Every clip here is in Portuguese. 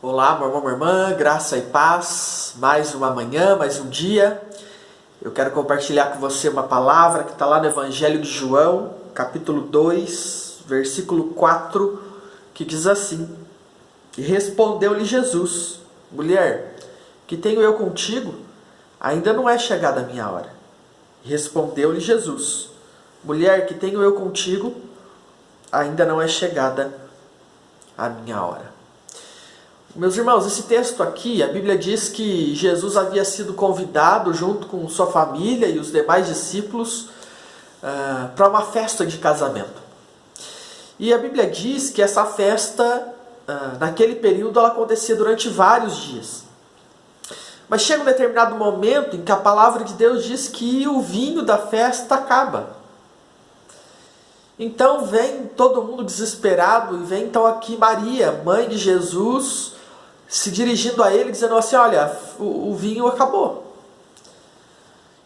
Olá, meu irmão, minha irmã, graça e paz, mais uma manhã, mais um dia. Eu quero compartilhar com você uma palavra que está lá no Evangelho de João, capítulo 2, versículo 4, que diz assim: E respondeu-lhe Jesus: Mulher, que tenho eu contigo? Ainda não é chegada a minha hora. E respondeu-lhe Jesus: Mulher, que tenho eu contigo? Ainda não é chegada a minha hora. Meus irmãos, esse texto aqui, a Bíblia diz que Jesus havia sido convidado junto com sua família e os demais discípulos para uma festa de casamento. E a Bíblia diz que essa festa, naquele período, ela acontecia durante vários dias. Mas chega um determinado momento em que a palavra de Deus diz que o vinho da festa acaba. Então vem todo mundo desesperado e vem então aqui Maria, mãe de Jesus, se dirigindo a ele, dizendo assim: olha, o vinho acabou.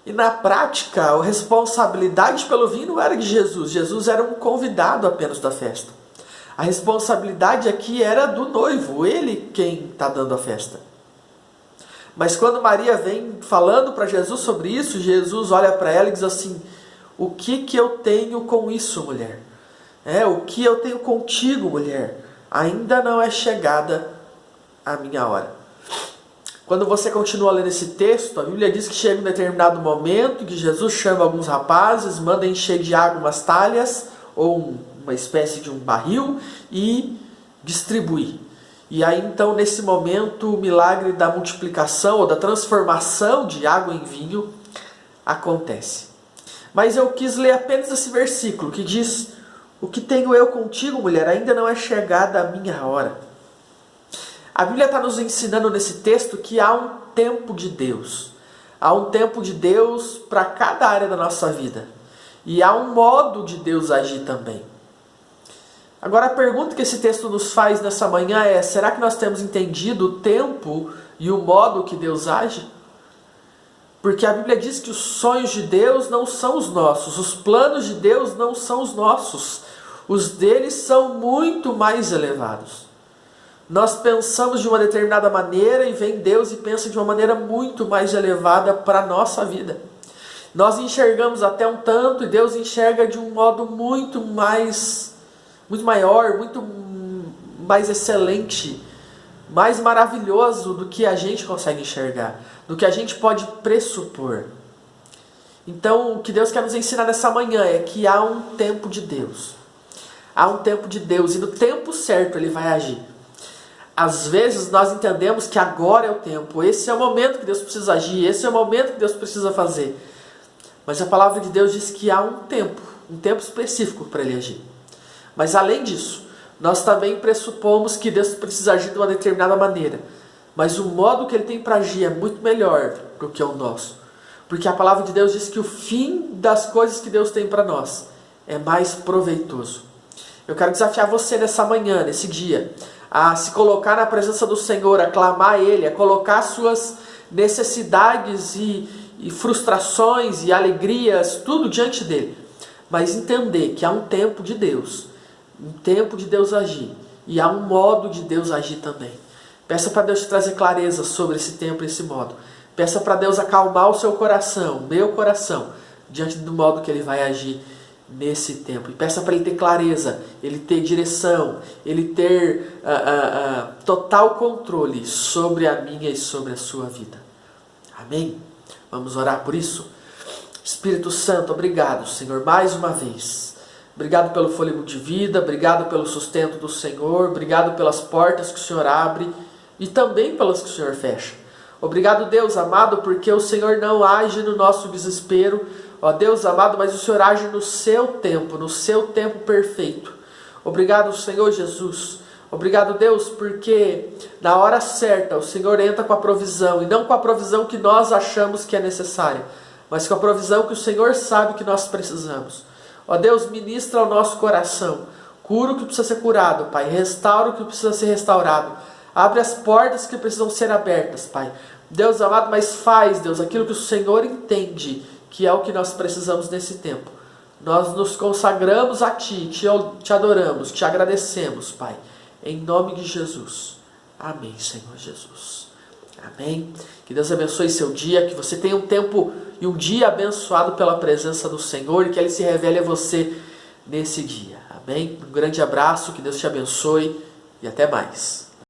E na prática, a responsabilidade pelo vinho não era de Jesus. Jesus era um convidado apenas da festa. A responsabilidade aqui era do noivo, ele quem está dando a festa. Mas quando Maria vem falando para Jesus sobre isso, Jesus olha para ela e diz assim: o que eu tenho com isso, mulher? O que eu tenho contigo, mulher? Ainda não é chegada a minha hora. Quando você continua lendo esse texto, a Bíblia diz que chega um determinado momento que Jesus chama alguns rapazes, manda encher de água umas talhas ou uma espécie de um barril e distribuir. E aí então nesse momento o milagre da multiplicação ou da transformação de água em vinho acontece. Mas eu quis ler apenas esse versículo que diz: o que tenho eu contigo, mulher? Ainda não é chegada a minha hora. A Bíblia está nos ensinando nesse texto que há um tempo de Deus. Há um tempo de Deus para cada área da nossa vida. E há um modo de Deus agir também. Agora a pergunta que esse texto nos faz nessa manhã é: será que nós temos entendido o tempo e o modo que Deus age? Porque a Bíblia diz que os sonhos de Deus não são os nossos, os planos de Deus não são os nossos, os deles são muito mais elevados. Nós pensamos de uma determinada maneira e vem Deus e pensa de uma maneira muito mais elevada para a nossa vida. Nós enxergamos até um tanto e Deus enxerga de um modo muito maior, muito mais excelente, mais maravilhoso do que a gente consegue enxergar, do que a gente pode pressupor. Então, o que Deus quer nos ensinar nessa manhã é que há um tempo de Deus. Há um tempo de Deus e no tempo certo Ele vai agir. Às vezes nós entendemos que agora é o tempo, esse é o momento que Deus precisa agir, esse é o momento que Deus precisa fazer. Mas a palavra de Deus diz que há um tempo específico para Ele agir. Mas além disso, nós também pressupomos que Deus precisa agir de uma determinada maneira. Mas o modo que Ele tem para agir é muito melhor do que o nosso. Porque a palavra de Deus diz que o fim das coisas que Deus tem para nós é mais proveitoso. Eu quero desafiar você nessa manhã, nesse dia, a se colocar na presença do Senhor, a clamar a Ele, a colocar suas necessidades e frustrações e alegrias, tudo diante dEle. Mas entender que há um tempo de Deus, um tempo de Deus agir, e há um modo de Deus agir também. Peça para Deus te trazer clareza sobre esse tempo e esse modo. Peça para Deus acalmar o seu coração, meu coração, diante do modo que Ele vai agir nesse tempo. E peça para Ele ter clareza, Ele ter direção, Ele ter total controle sobre a minha e sobre a sua vida. Amém? Vamos orar por isso? Espírito Santo, obrigado, Senhor, mais uma vez. Obrigado pelo fôlego de vida, obrigado pelo sustento do Senhor, obrigado pelas portas que o Senhor abre e também pelas que o Senhor fecha. Obrigado, Deus amado, porque o Senhor não age no nosso desespero, ó Deus amado, mas o Senhor age no seu tempo perfeito. Obrigado, Senhor Jesus. Obrigado, Deus, porque na hora certa o Senhor entra com a provisão, e não com a provisão que nós achamos que é necessária, mas com a provisão que o Senhor sabe que nós precisamos. Ó Deus, ministra ao nosso coração, cura o que precisa ser curado, Pai, restaura o que precisa ser restaurado, abre as portas que precisam ser abertas, Pai. Deus amado, mas faz, Deus, aquilo que o Senhor entende que é o que nós precisamos nesse tempo. Nós nos consagramos a Ti, te adoramos, te agradecemos, Pai. Em nome de Jesus. Amém, Senhor Jesus. Amém. Que Deus abençoe seu dia, que você tenha um tempo e um dia abençoado pela presença do Senhor e que Ele se revele a você nesse dia. Amém. Um grande abraço, que Deus te abençoe e até mais.